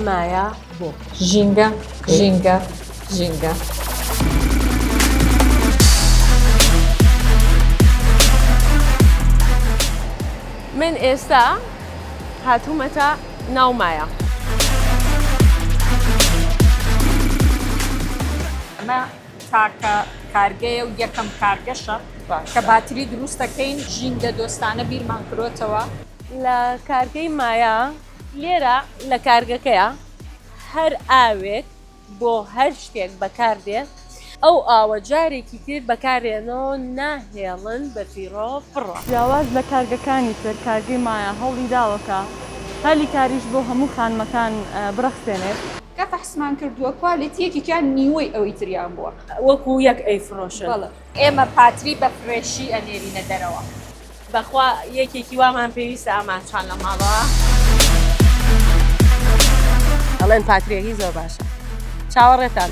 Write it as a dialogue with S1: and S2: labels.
S1: مایە بۆ
S2: ژینگە ژینگە ژینگە.
S1: من ئێستا هاتوومەتە ناو مایە.
S2: ئەمە تاکە کارگەیە و یەکەم کارگەشە کە باتری دروستەکەین ژینگە دۆستانە بیرمان کرۆتەوە.
S1: لە کارگەی مایە لێرە لە کارگەکەیە هەر ئاوێک بۆ هەر شتێک بەکاردێت ئەو ئاوە جارێکی تر بەکارێنەوە ناهێڵن بە فیڕۆ فڕە.
S3: جیاواز لە کارگەکانی تر کارگەی مایە هەوڵی داوەکە هەلی کاریش بۆ هەموو خانمەکان بڕەخسێنێت.
S4: کە فەحسمان کردووە کوالیتیەکیان نیوەی ئەوەی تریان بووە
S1: وەکو یەک ئەیفرۆشن.
S2: ئێمە پاتری بە فرێشی ئەنێرینە دەرەوە.
S1: بەخوا یەکێکی وامان پێویستە ئامانچان لە ماڵەوە. ئەڵێن پاتریەکی زۆر باشە. چاوەڕێتان.